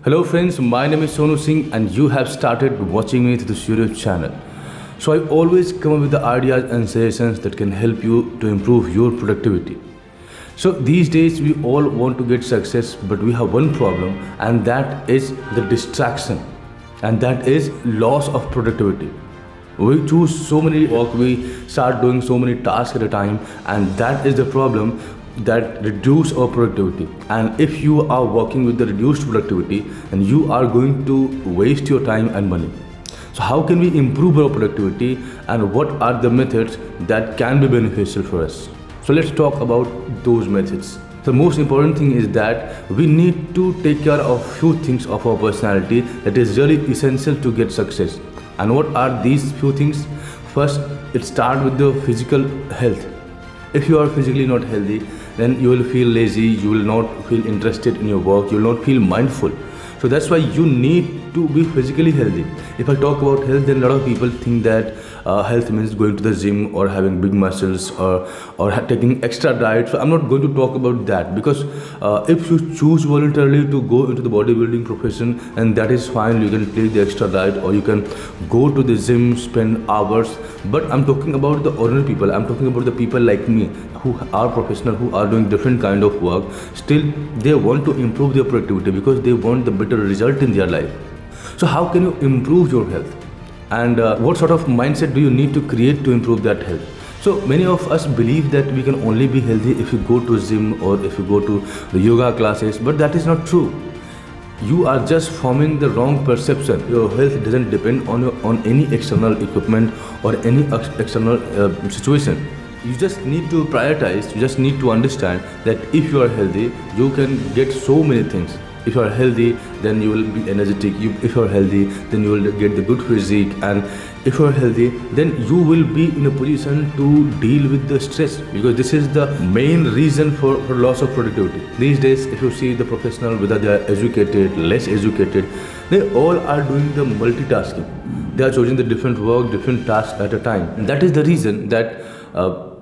Hello friends, my name is Sonu Singh and you have started watching me through this YouTube channel. So I always come up with the ideas and suggestions that can help you to improve your productivity. So these days we all want to get success, but we have one problem, and that is the distraction, and that is loss of productivity. We choose so many work, we start doing so many tasks at a time, and that is the problem that reduce our productivity. And if you are working with the reduced productivity, and you are going to waste your time and money. So how can we improve our productivity, and what are the methods that can be beneficial for us? So let's talk about those methods. The most important thing is that we need to take care of few things of our personality that is really essential to get success. And what are these few things? First, it starts with the physical health. If you are physically not healthy, then you will feel lazy, you will not feel interested in your work, you will not feel mindful. So that's why you need to be physically healthy. If I talk about health, then a lot of people think that health means going to the gym or having big muscles or taking extra diet. So I'm not going to talk about that, because if you choose voluntarily to go into the bodybuilding profession, and that is fine, you can take the extra diet or you can go to the gym, spend hours. But I'm talking about the ordinary people. I'm talking about the people like me who are professional, who are doing different kind of work. Still, they want to improve their productivity because they want the better result in their life. So how can you improve your health? And what sort of mindset do you need to create to improve that health? So many of us believe that we can only be healthy if you go to gym or if you go to the yoga classes, but that is not true. You are just forming the wrong perception. Your health doesn't depend on any external equipment or any external situation. You just need to prioritize. You just need to understand that if you are healthy, you can get so many things. If you are healthy, then you will be energetic. If you are healthy, then you will get the good physique. And if you are healthy, then you will be in a position to deal with the stress, because this is the main reason for loss of productivity. These days, if you see the professional, whether they are educated, less educated, they all are doing the multitasking. They are choosing the different work, different tasks at a time. And that is the reason that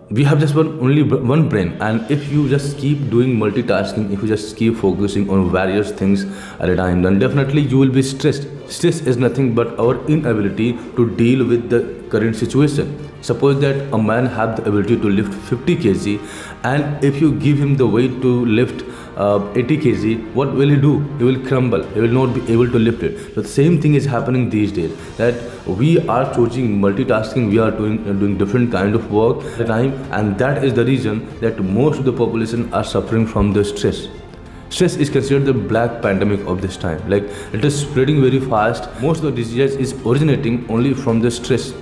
we have just only one brain, and if you just keep doing multitasking, if you just keep focusing on various things at a time, then definitely you will be stressed. Stress is nothing but our inability to deal with the current situation. Suppose that a man have the ability to lift 50 kg, and if you give him the weight to lift 80 kg, what will he do? He will crumble. He will not be able to lift it. So the same thing is happening these days, that we are choosing multitasking. We are doing different kind of work at a time, and that is the reason that most of the population are suffering from the stress. Stress is considered the black pandemic of this time. Like, it is spreading very fast. Most of the diseases is originating only from the stress.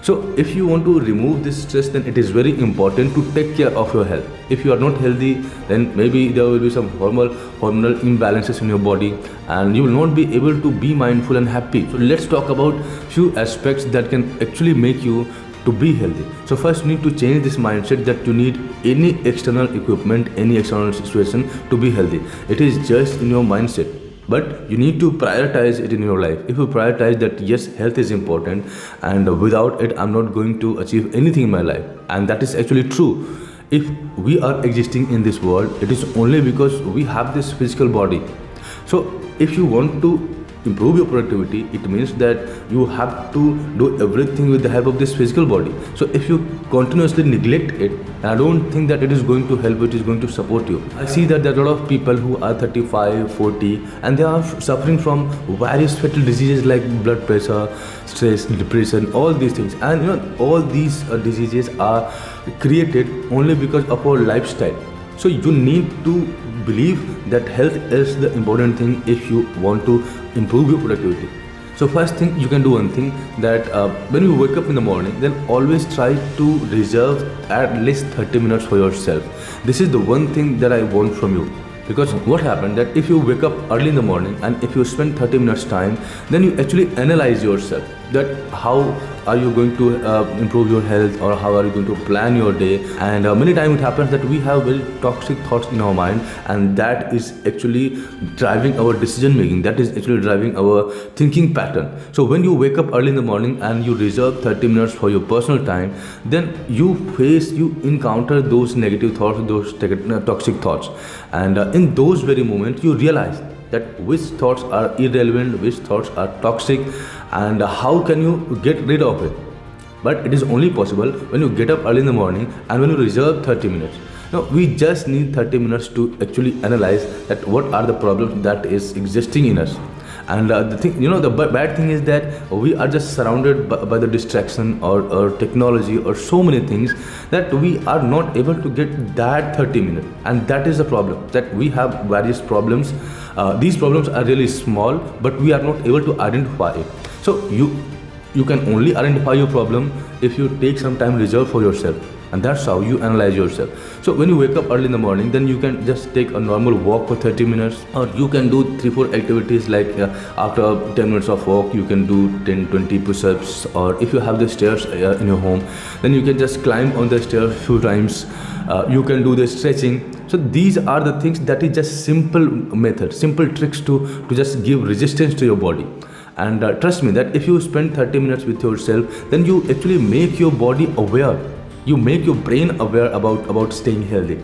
So if you want to remove this stress, then it is very important to take care of your health. If you are not healthy, then maybe there will be some hormonal imbalances in your body, and you will not be able to be mindful and happy. So let's talk about few aspects that can actually make you to be healthy. So first, you need to change this mindset that you need any external equipment, any external situation to be healthy. It is just in your mindset. But you need to prioritize it in your life. If you prioritize that yes, health is important, and without it I'm not going to achieve anything in my life, and that is actually true. If we are existing in this world, it is only because we have this physical body. So if you want to improve your productivity, it means that you have to do everything with the help of this physical body. So if you continuously neglect it, I don't think that it is going to help, it is going to support you. I see that there are a lot of people who are 35, 40, and they are suffering from various fatal diseases like blood pressure, stress, depression, all these things. And you know, all these diseases are created only because of our lifestyle. So you need to believe that health is the important thing if you want to improve your productivity. So first thing, you can do one thing, that when you wake up in the morning, then always try to reserve at least 30 minutes for yourself. This is the one thing that I want from you. Because what happened that if you wake up early in the morning and if you spend 30 minutes time, then you actually analyze yourself, that how are you going to improve your health, or how are you going to plan your day. And many times it happens that we have very toxic thoughts in our mind, and that is actually driving our decision making, that is actually driving our thinking pattern. So when you wake up early in the morning and you reserve 30 minutes for your personal time, then you encounter those negative thoughts, those toxic thoughts, and in those very moments you realize that which thoughts are irrelevant, which thoughts are toxic, and how can you get rid of it. But it is only possible when you get up early in the morning and when you reserve 30 minutes. Now, we just need 30 minutes to actually analyze that what are the problems that is existing in us. And the thing, the bad thing is that we are just surrounded by the distraction or technology or so many things that we are not able to get that 30 minutes. And that is the problem, that we have various problems. These problems are really small, but we are not able to identify it. So you can only identify your problem if you take some time reserved for yourself, and that's how you analyze yourself. So when you wake up early in the morning, then you can just take a normal walk for 30 minutes, or you can do 3-4 activities like after 10 minutes of walk you can do 10-20 push-ups, or if you have the stairs in your home, then you can just climb on the stairs a few times. You can do the stretching. So these are the things that is just simple methods, simple tricks to just give resistance to your body. And trust me that if you spend 30 minutes with yourself, then you actually make your body aware. You make your brain aware about staying healthy.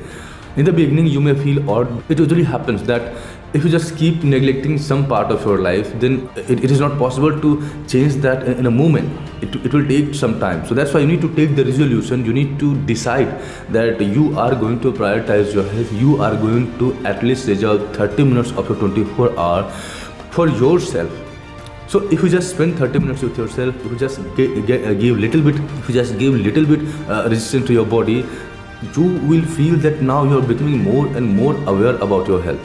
In the beginning, you may feel odd. It usually happens that if you just keep neglecting some part of your life, then it is not possible to change that in a moment. It will take some time. So that's why you need to take the resolution. You need to decide that you are going to prioritize your health. You are going to at least reserve 30 minutes of your 24 hour for yourself. So if you just spend 30 minutes with yourself, if you just give little bit, resistance to your body, you will feel that now you are becoming more and more aware about your health.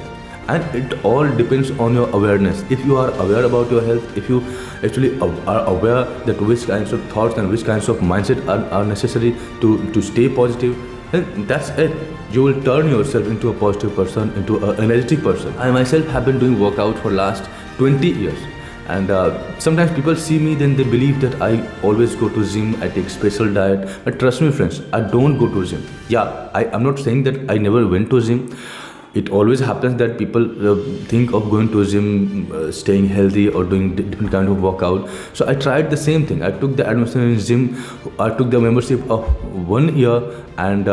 And it all depends on your awareness. If you are aware about your health, if you actually are aware that which kinds of thoughts and which kinds of mindset are necessary to stay positive, then that's it. You will turn yourself into a positive person, into an energetic person. I myself have been doing workout for last 20 years. And sometimes people see me, then they believe that I always go to gym, I take special diet. But trust me friends, I don't go to gym. Yeah, I'm not saying that I never went to gym. It always happens that people think of going to gym, staying healthy or doing different kind of workout. So I tried the same thing. I took the admission in gym. I took the membership of 1 year, and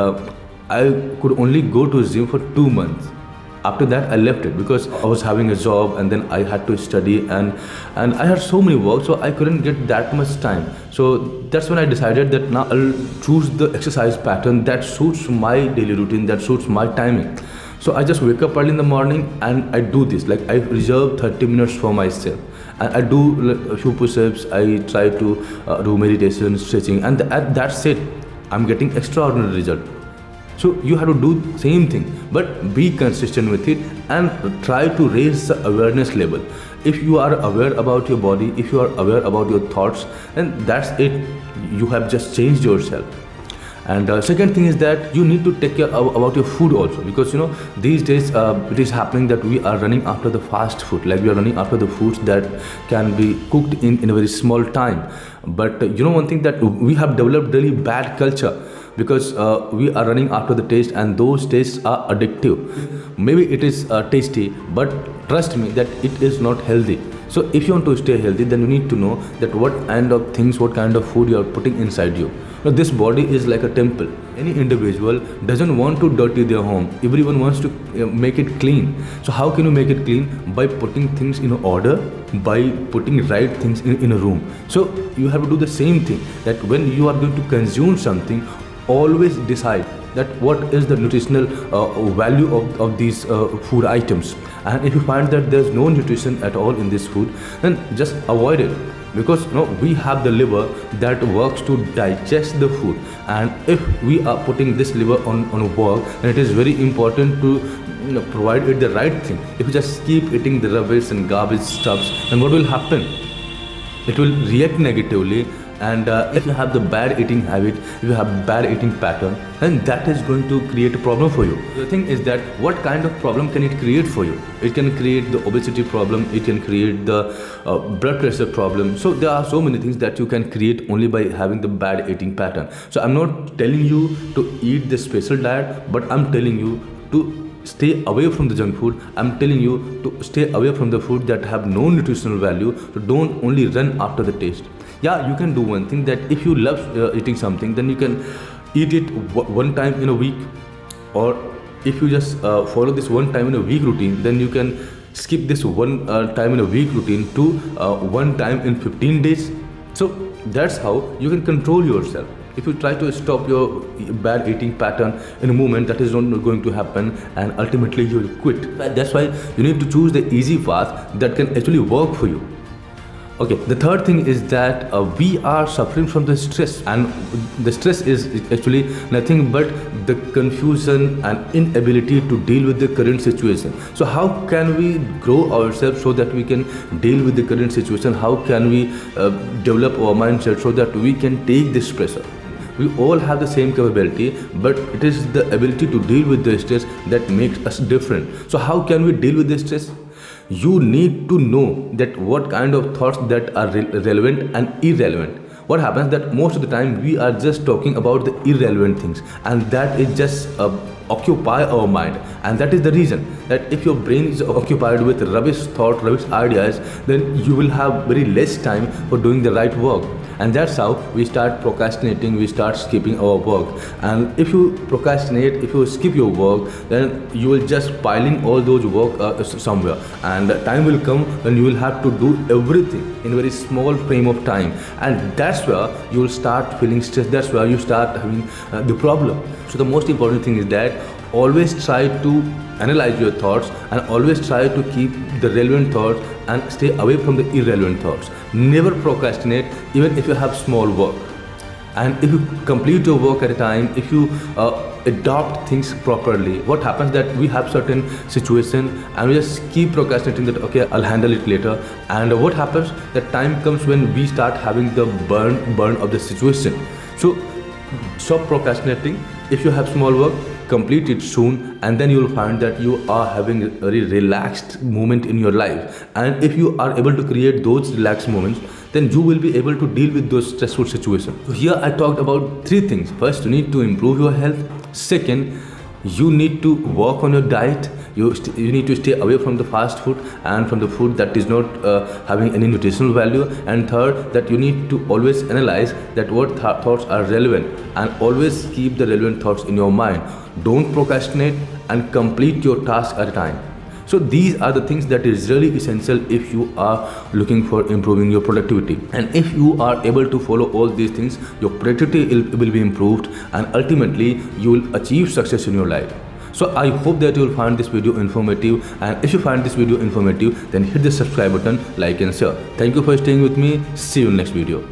I could only go to gym for 2 months. After that I left it because I was having a job, and then I had to study, and I had so many work, so I couldn't get that much time. So that's when I decided that now I'll choose the exercise pattern that suits my daily routine, that suits my timing. So I just wake up early in the morning and I do this. Like I reserve 30 minutes for myself. And I do a few push-ups, I try to do meditation, stretching, and that's it. I'm getting extraordinary result. So you have to do the same thing, but be consistent with it and try to raise the awareness level. If you are aware about your body, if you are aware about your thoughts, then that's it. You have just changed yourself. And second thing is that you need to take care about your food also, because these days it is happening that we are running after the fast food, like we are running after the foods that can be cooked in a very small time. But one thing that we have developed really bad culture, because we are running after the taste, and those tastes are addictive. Maybe it is tasty, but trust me that it is not healthy. So if you want to stay healthy, then you need to know that what kind of things, what kind of food you are putting inside you. Now, this body is like a temple. Any individual doesn't want to dirty their home. Everyone wants to make it clean. So how can you make it clean? By putting things in order, by putting right things in a room. So you have to do the same thing, that when you are going to consume something, always decide that what is the nutritional value of these food items. And if you find that there's no nutrition at all in this food, then just avoid it. Because we have the liver that works to digest the food, and if we are putting this liver on work, then it is very important to provide it the right thing. If you just keep eating the rubbish and garbage stuffs, then what will happen? It will react negatively. And if you have the bad eating habit, if you have bad eating pattern, then that is going to create a problem for you. The thing is that what kind of problem can it create for you? It can create the obesity problem, it can create the blood pressure problem. So there are so many things that you can create only by having the bad eating pattern. So I'm not telling you to eat this special diet, but I'm telling you to stay away from the junk food. I'm telling you to stay away from the food that have no nutritional value. So don't only run after the taste. Yeah, you can do one thing, that if you love eating something, then you can eat it one time in a week. Or if you just follow this one time in a week routine, then you can skip this one time in a week routine to one time in 15 days. So that's how you can control yourself. If you try to stop your bad eating pattern in a moment, that is not going to happen, and ultimately you will quit. That's why you need to choose the easy path that can actually work for you. Okay, the third thing is that we are suffering from the stress, and the stress is actually nothing but the confusion and inability to deal with the current situation. So how can we grow ourselves so that we can deal with the current situation? How can we develop our mindset so that we can take this pressure? We all have the same capability, but it is the ability to deal with the stress that makes us different. So how can we deal with the stress? You need to know that what kind of thoughts that are relevant and irrelevant. What happens that most of the time we are just talking about the irrelevant things, and that is just occupy our mind. And that is the reason that if your brain is occupied with rubbish thought, rubbish ideas, then you will have very less time for doing the right work. And that's how we start procrastinating, we start skipping our work. And if you procrastinate, if you skip your work, then you will just piling all those work somewhere, and time will come when you will have to do everything in a very small frame of time, and that's where you will start feeling stressed. That's where you start having the problem. So the most important thing is that always try to analyze your thoughts, and always try to keep the relevant thoughts and stay away from the irrelevant thoughts. Never procrastinate, even if you have small work. And if you complete your work at a time, if you adopt things properly, what happens that we have certain situation and we just keep procrastinating that okay, I'll handle it later. And what happens that time comes when we start having the burn of the situation. So stop procrastinating. If you have small work, complete it soon, and then you will find that you are having a very relaxed moment in your life. And if you are able to create those relaxed moments, then you will be able to deal with those stressful situations. So here I talked about three things. First, you need to improve your health. Second, you need to work on your diet. You need to stay away from the fast food and from the food that is not having any nutritional value. And third, that you need to always analyze that what thoughts are relevant, and always keep the relevant thoughts in your mind. Don't procrastinate, and complete your task at a time. So these are the things that is really essential if you are looking for improving your productivity. And if you are able to follow all these things, your productivity will be improved, and ultimately you will achieve success in your life. So I hope that you will find this video informative, and if you find this video informative, then hit the subscribe button, like and share. Thank you for staying with me. See you in next video.